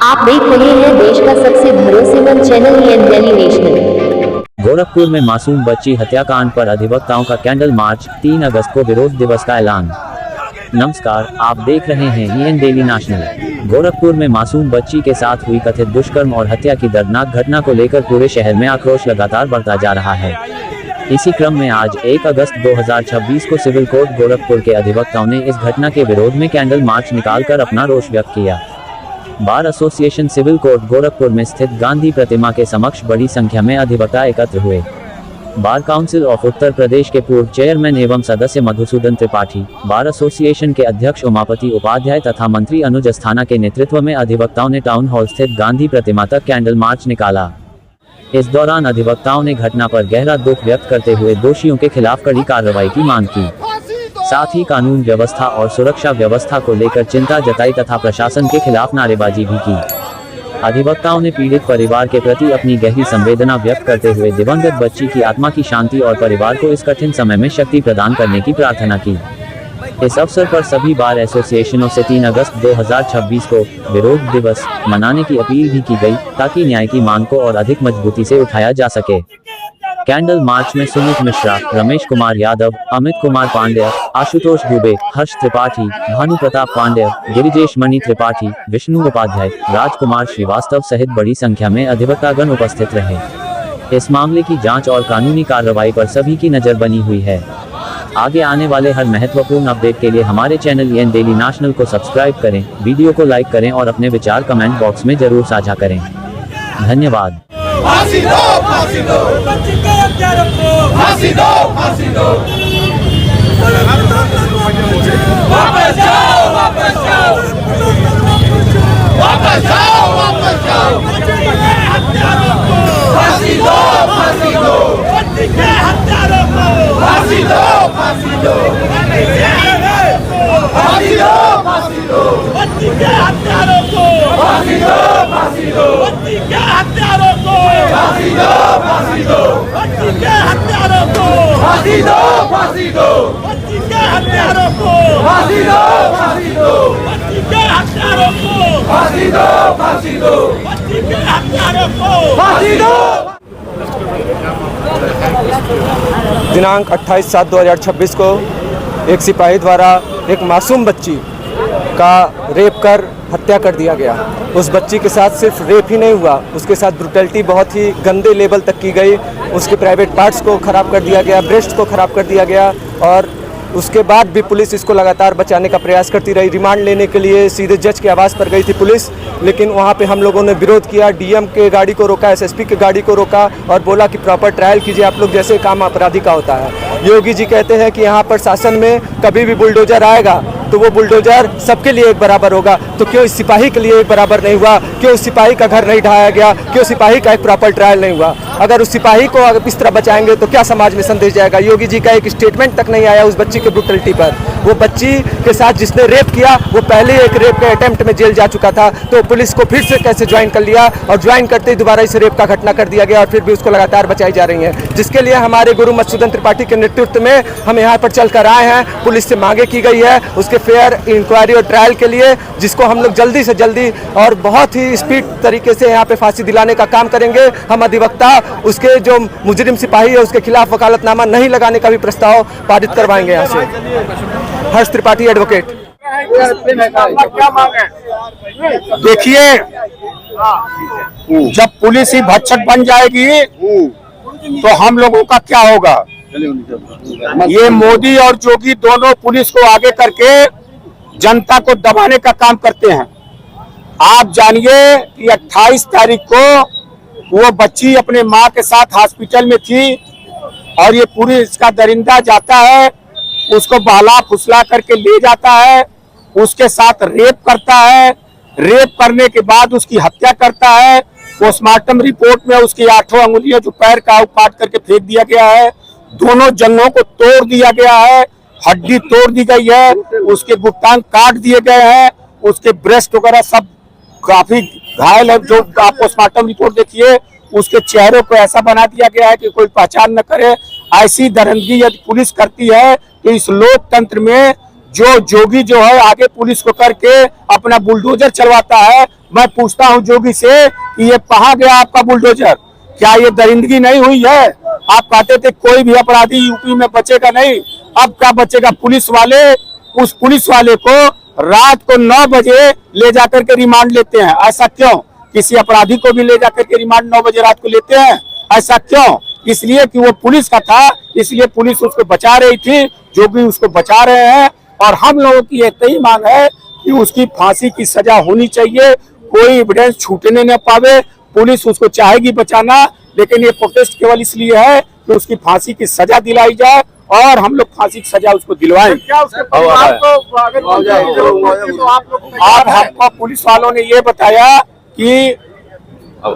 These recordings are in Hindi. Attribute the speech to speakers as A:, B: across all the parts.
A: आप देख रहे हैं देश का सबसे भरोसेमंद channel EN daily national.
B: Gorakhpur में मासूम बच्ची हत्याकांड पर अधिवक्ताओं का कैंडल मार्च, 3 अगस्त को विरोध दिवस का ऐलान। नमस्कार, आप देख रहे हैं ईएन डेली नेशनल। गोरखपुर में मासूम बच्ची के साथ हुई कथित दुष्कर्म और हत्या की दर्दनाक घटना को लेकर पूरे शहर में आक्रोश लगातार बढ़ता जा रहा है। इसी क्रम में आज 1 अगस्त 2026 को सिविल कोर्ट गोरखपुर के अधिवक्ताओं ने इस घटना के विरोध में कैंडल मार्च निकालकर अपना रोष व्यक्त किया। Bar association civil court Gorakhpur में स्थित गांधी प्रतिमा के समक्ष बड़ी संख्या में अधिवक्ता एकत्र हुए। Bar council of Uttar Pradesh के पूर्व चेयरमैन एवं सदस्य मधुसूदन त्रिपाठी, बार एसोसिएशन के अध्यक्ष उमापति उपाध्याय तथा मंत्री अनुज अस्थाना के नेतृत्व में अधिवक्ताओं ने टाउन हॉल स्थित गांधी प्रतिमा तक कैंडल मार्च निकाला। इस दौरान अधिवक्ताओं ने घटना पर गहरा दुख व्यक्त करते हुए दोषियों के खिलाफ कड़ी कार्रवाई की मांग की। साथ ही कानून व्यवस्था और सुरक्षा व्यवस्था को लेकर चिंता जताई तथा प्रशासन के खिलाफ नारेबाजी भी की। अधिवक्ताओं ने पीड़ित परिवार के प्रति अपनी गहरी संवेदना व्यक्त करते हुए दिवंगत बच्ची की आत्मा की शांति और परिवार को इस कठिन समय में शक्ति प्रदान करने की प्रार्थना की। इस अवसर पर सभी बार एसोसिएशनों से 3 अगस्त 2026 को विरोध दिवस मनाने की अपील भी की गई, ताकि न्याय की मांग को और अधिक मजबूती से उठाया जा सके। कैंडल मार्च में सुमित मिश्रा, रमेश कुमार यादव, अमित कुमार पांड्या, आशुतोष दुबे, हर्ष त्रिपाठी, भानु प्रताप पांड्या, गिरिजेश मणि त्रिपाठी, विष्णु उपाध्याय, राजकुमार श्रीवास्तव सहित बड़ी संख्या में अधिवक्तागण उपस्थित रहे। इस मामले की जांच और कानूनी कार्रवाई पर सभी की नजर बनी हुई है। आगे आने वाले हर महत्वपूर्ण अपडेट के लिए हमारे चैनल ईएन डेली नेशनल को सब्सक्राइब करें, वीडियो को लाइक करें और अपने विचार कमेंट बॉक्स में जरूर साझा करें। धन्यवाद।
C: फांसी दो, फांसी दो, फांसी दो, फांसी दो, फांसी दो। वापस जाओ, वापस जाओ, वापस जाओ, वापस जाओ। फांसी दो, फांसी दो, फांसी दो, फांसी दो, फांसी दो, फांसी दो, फांसी दो, फांसी दो, हत्यारों को फांसी दो, फांसी दो, हत्यारों को फांसी दो, फांसी दो, हत्यारों को फांसी दो, फांसी दो, हत्यारों को फांसी दो, फांसी दो, हत्यारों को फांसी दो, फांसी दो, हत्यारों को फांसी दो।
D: दिनांक 28/7/2026 को एक सिपाही द्वारा एक मासूम बच्ची का रेप कर हत्या कर दिया गया। उस बच्ची के साथ सिर्फ रेप ही नहीं हुआ, उसके साथ ब्रुटलिटी बहुत ही गंदे लेवल तक की गई। उसके प्राइवेट पार्ट्स को ख़राब कर दिया गया, ब्रेस्ट को ख़राब कर दिया गया और उसके बाद भी पुलिस इसको लगातार बचाने का प्रयास करती रही। रिमांड लेने के लिए सीधे जज के आवास पर गई थी पुलिस, लेकिन वहाँ पे हम लोगों ने विरोध किया। डीएम के गाड़ी को रोका, एसएसपी के गाड़ी को रोका और बोला कि प्रॉपर ट्रायल कीजिए, आप लोग जैसे काम अपराधी का होता है। योगी जी कहते हैं कि यहाँ पर शासन में कभी भी बुलडोजर आएगा तो वो बुलडोजर सबके लिए एक बराबर होगा, तो क्यों इस सिपाही के लिए एक बराबर नहीं हुआ? क्यों उस सिपाही का घर नहीं ढाया गया? क्यों सिपाही का एक प्रॉपर ट्रायल नहीं हुआ? अगर उस सिपाही को अगर इस तरह बचाएंगे तो क्या समाज में संदेश जाएगा? योगी जी का एक स्टेटमेंट तक नहीं आया उस बच्ची के ब्रुटलिटी पर। वो बच्ची के साथ जिसने रेप किया वो पहले एक रेप के अटेम्प्ट में जेल जा चुका था, तो पुलिस को फिर से कैसे ज्वाइन कर लिया और ज्वाइन करते ही दोबारा इस रेप का घटना कर दिया गया और फिर भी उसको लगातार बचाई जा रही है, जिसके लिए हमारे गुरु मधुसूदन त्रिपाठी के नेतृत्व में हम यहाँ पर चल कर आए हैं। पुलिस से मांगे की गई है उसके फेयर इंक्वायरी और ट्रायल के लिए, जिसको हम लोग जल्दी से जल्दी और बहुत ही स्पीड तरीके से यहाँ पे फांसी दिलाने का काम करेंगे। हम अधिवक्ता उसके जो मुजरिम सिपाही है उसके खिलाफ वकालतनामा नहीं लगाने का भी प्रस्ताव पारित करवाएंगे। यहाँ से हर्ष त्रिपाठी एडवोकेट।
E: देखिए, जब पुलिस ही भक्षक बन जाएगी तो हम लोगों का क्या होगा? ये मोदी और जोगी दोनों पुलिस को आगे करके जनता को दबाने का काम करते हैं। आप जानिए कि 28 तारीख को वो बच्ची अपने माँ के साथ हॉस्पिटल में थी और ये पूरी इसका दरिंदा जाता है, उसको बहला फुसला करके ले जाता है, उसके साथ रेप करता है, रेप करने के बाद उसकी हत्या करता है। पोस्टमार्टम रिपोर्ट में उसकी 8 अंगुलियां जो पैर का काट करके फेंक दिया गया है, दोनों जंघों को तोड़ दिया गया है, हड्डी तोड़ दी गई है, उसके गुप्तांग काट दिए गए हैं, उसके ब्रेस्ट वगैरह सब काफी घायल है। जो आप पोस्टमार्टम रिपोर्ट देखिए, उसके चेहरे को ऐसा बना दिया गया है कि कोई पहचान न करे। ऐसी दरिंदगी यदि पुलिस करती है तो इस लोकतंत्र में जो जोगी जो है आगे पुलिस को करके अपना बुलडोजर चलवाता है। मैं पूछता हूं जोगी से कि ये कहाँ गया आपका बुलडोजर? क्या ये दरिंदगी नहीं हुई है? आप कहते थे कोई भी अपराधी यूपी में बचेगा नहीं, अब क्या बचेगा? पुलिस वाले उस पुलिस वाले को रात को 9 बजे ले जाकर के रिमांड लेते हैं। ऐसा क्यों? किसी अपराधी को भी ले जाकर के रिमांड 9 बजे रात को लेते हैं, ऐसा क्यों? इसलिए कि वो पुलिस का था, इसलिए पुलिस उसको बचा रही थी, जो भी उसको बचा रहे हैं। और हम लोगों की यही मांग है कि उसकी फांसी की सजा होनी चाहिए, कोई एविडेंस छूटने न पावे। पुलिस उसको चाहेगी बचाना, लेकिन ये प्रोटेस्ट केवल इसलिए है कि उसकी फांसी की सजा दिलाई जाए और हम लोग फांसी की सजा उसको दिलवाएं। आप हमको पुलिस वालों ने ये बताया कि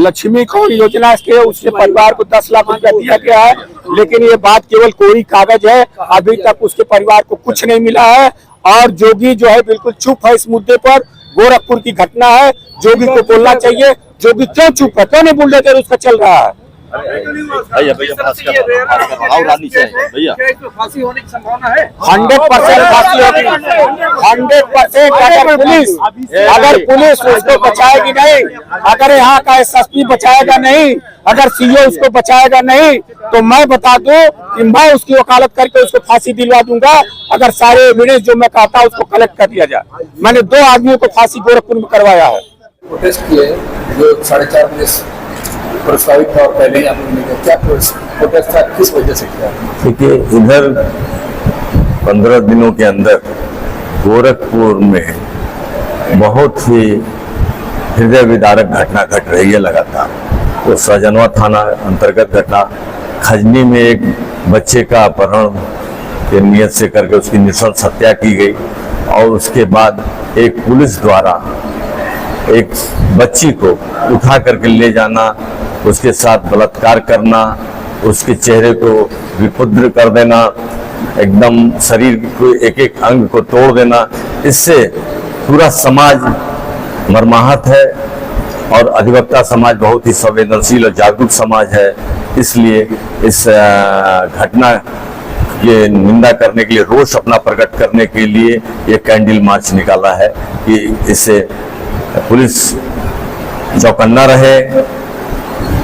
E: लक्ष्मी कौन योजना के उसके परिवार को 10 लाख रुपया दिया गया है, लेकिन ये बात केवल कोरी कागज है, अभी तक उसके परिवार को कुछ नहीं मिला है। और जोगी जो है बिल्कुल चुप है इस मुद्दे पर। गोरखपुर की घटना है, जोगी को बोलना चाहिए। जोगी क्यों चुप है? क्यों नहीं बुलडोजर उसका चल रहा है?
F: भैया भैया
C: फांसी होने की संभावना है
E: 100% फांसी होगी। 100% अगर पुलिस उसको बचाएगी नहीं, अगर यहाँ का SSP बचाएगा नहीं, अगर CO उसको बचाएगा नहीं, तो मैं बता दूं कि मैं उसकी वकालत करके उसको फांसी दिलवा दूंगा। अगर सारे एविडेंस जो मैं कहता हूँ उसको कलेक्ट कर दिया जाए। मैंने 2 आदमियों को फांसी गोरखपुर में करवाया है।
G: प्रोटेस्ट किए जो 4:30 बजे प्रस्तावित था और पहले ही हम लोगों ने किया। क्या प्रोटेस्ट था, किस वजह से किया?
F: देखिए, इधर 15 दिनों के अंदर गोरखपुर में बहुत ही हृदय विदारक घटना घट रही है लगातार। तो सजनवा थाना अंतर्गत घटना, खजनी में एक बच्चे का अपहरण के नियत से करके उसकी नृशंस हत्या की गई और उसके बाद एक पुलिस द्वारा एक बच्ची को उठा करके ले जाना, उसके साथ बलात्कार करना, उसके चेहरे को विपुद्र कर देना, एकदम शरीर को एक एक अंग को तोड़ देना, इससे पूरा समाज मर्माहत है। और अधिवक्ता समाज बहुत ही संवेदनशील और जागरूक समाज है, इसलिए इस घटना के निंदा करने के लिए, रोष अपना प्रकट करने के लिए ये कैंडल मार्च निकाला है कि इससे पुलिस चौकन्ना रहे,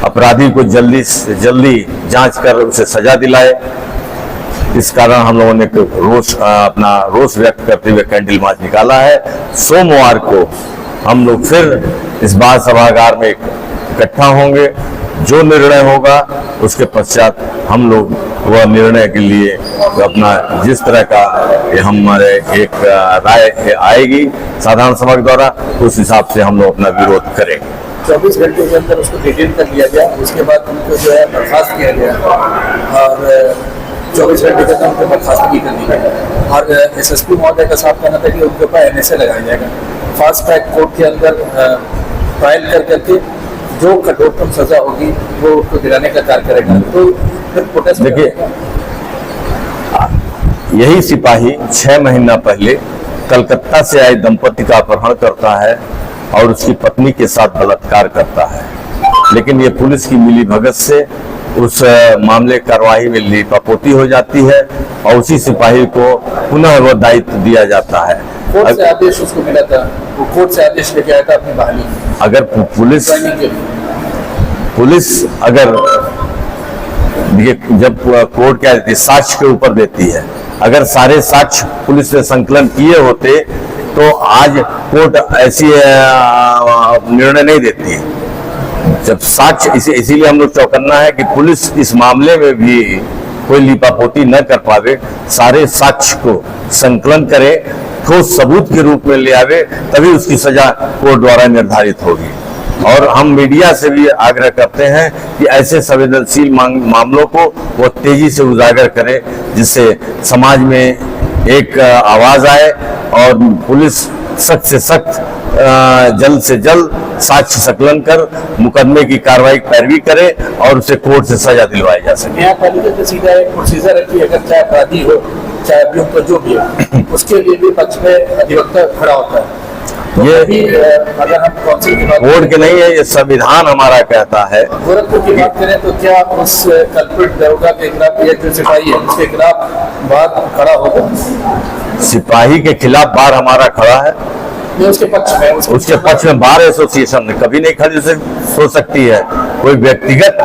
F: अपराधी को जल्दी से जल्दी जांच कर उसे सजा दिलाए। इस कारण हम लोगों ने अपना रोष व्यक्त करते हुए कैंडल मार्च निकाला है। सोमवार को हम लोग फिर इस बाल सभागार में इकट्ठा होंगे। जो निर्णय होगा उसके पश्चात हम लोग वह निर्णय के लिए अपना जिस तरह का हमारे एक राय आएगी साधारण सभा के द्वारा, उस हिसाब से हम लोग अपना विरोध करेंगे।
G: 24 घंटे के अंदर उसको डिटेन कर लिया गया, उसके बाद उनको जो है बर्खास्त किया गया और 24 घंटे के अंदर उनको बर्खास्त भी कर दी गई। और SSP महोदय का साफ कहना था कि उनके ऊपर NSA लगाया जाएगा। फास्ट ट्रैक कोर्ट के अंदर ट्रायल कर करके जो कठोरतम सजा होगी वो उसको दिलाने का कार्य करेगा। तो फिर प्रोटेस्ट
F: देखिए, यही सिपाही 6 महीना पहले कलकत्ता से आए दंपति का अपहरण करता है और उसकी पत्नी के साथ बलात्कार करता है, लेकिन ये पुलिस की मिलीभगत से उस मामले कार्रवाई में लिपापोती हो जाती है और उसी सिपाही को पुनः वह दायित्व दिया जाता है।
G: कोर्ट से आदेश उसको मिला था, वो कोर्ट से आदेश लेके आया था अपनी बहाली।
F: अगर पुलिस अगर जब कोर्ट क्या देती है, साक्ष्य के ऊपर देती है, अगर सारे साक्ष्य पुलिस ने संकलन किए होते तो आज कोर्ट ऐसी निर्णय नहीं देती है। जब साक्ष्य इसीलिए हम लोग चौकन्ना है कि पुलिस इस मामले में भी कोई लिपापोती न कर पावे, सारे साक्ष्य को संकलन करे, ठोस सबूत के रूप में ले आवे, तभी उसकी सजा कोर्ट द्वारा निर्धारित होगी। और हम मीडिया से भी आग्रह करते हैं कि ऐसे संवेदनशील मामलों को वो तेजी से उजागर करें, जिससे समाज में एक आवाज आए और पुलिस सख्त से सख्त जल्द से जल्द साक्ष्य संकलन कर मुकदमे की कार्रवाई पैरवी करे और उसे कोर्ट से सजा दिलवाई जा सके।
G: न्यायपालिका का सीधा एक प्रोसीजर है कि अगर चाहे अपराधी हो चाहे अभियुक्त जो भी हो, उसके लिए भी पक्ष में अधिवक्ता खड़ा होता है।
F: ये
G: अगर हम काउंसिल की बात
F: कोर्ट के नहीं है, ये संविधान हमारा कहता है।
G: गोरखपुर की बात करें तो क्या उस कल्प्रिट दरोगा के खिलाफ या जो सिपाही है उसके खिलाफ बात खड़ा होगा?
F: सिपाही के खिलाफ बार हमारा खड़ा है,
G: ये उसके पक्ष में
F: उसके पक्ष में बार एसोसिएशन कभी नहीं खड़ी हो सकती है। कोई व्यक्तिगत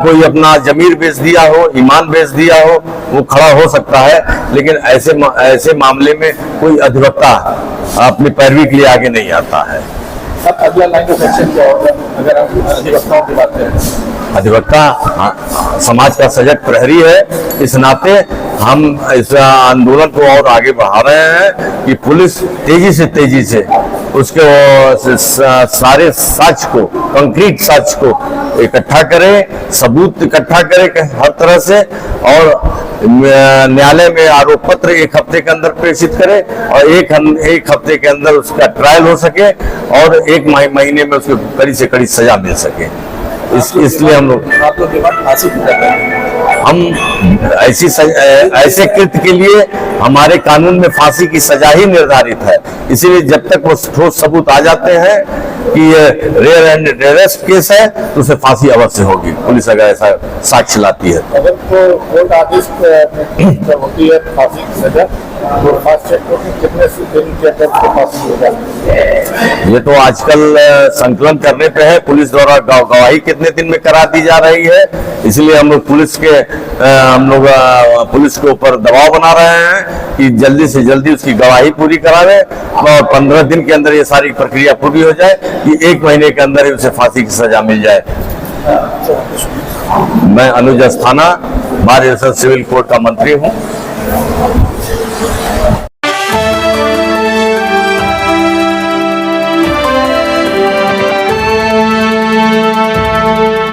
F: कोई अपना जमीर बेच दिया हो, ईमान बेच दिया हो, वो खड़ा हो सकता है, लेकिन ऐसे मामले में कोई अधिवक्ता अपनी पैरवी के लिए आगे नहीं आता है।
G: अब अगला लाइन ऑफ एक्शन क्या होगा अगर हम अधिवक्ताओं की बात करें?
F: अधिवक्ता समाज का सजग प्रहरी है, इस नाते हम इस आंदोलन को और आगे बढ़ा रहे हैं कि पुलिस तेजी से उसके सारे साक्ष्य को, कंक्रीट साक्ष्य को इकट्ठा करे, सबूत इकट्ठा करे हर तरह से, और न्यायालय में आरोप पत्र 1 हफ्ते के अंदर प्रेषित करे और एक हफ्ते के अंदर उसका ट्रायल हो सके और 1 महीने में उसको कड़ी से कड़ी सजा मिल सके। इसलिए हम लोग
G: फांसी की कर रहे हैं।
F: हम ऐसे कृत्य के लिए हमारे कानून में फांसी की सजा ही निर्धारित है। इसीलिए जब तक वो ठोस सबूत आ जाते हैं कि ये रेयर एंड रेयरेस्ट केस है तो उसे फांसी अवश्य होगी, पुलिस अगर ऐसा साक्ष्य लाती है।
G: अगर तो कोर्ट आदेश होती है फांसी की सजा, तो फास्ट ट्रैक कोर्ट में कितने दिन के अंदर फांसी हो जाती है?
F: ये तो आजकल संकलन करने पे है, पुलिस द्वारा गवाही कितने दिन में करा दी जा रही है, इसलिए हम लोग पुलिस के ऊपर दबाव बना रहे हैं कि जल्दी से जल्दी उसकी गवाही पूरी करावे और 15 दिन के अंदर ये सारी प्रक्रिया पूरी हो जाए कि 1 महीने के अंदर ही उसे फांसी की सजा मिल जाए। मैं Anuj Asthana bar association civil court का मंत्री हूँ।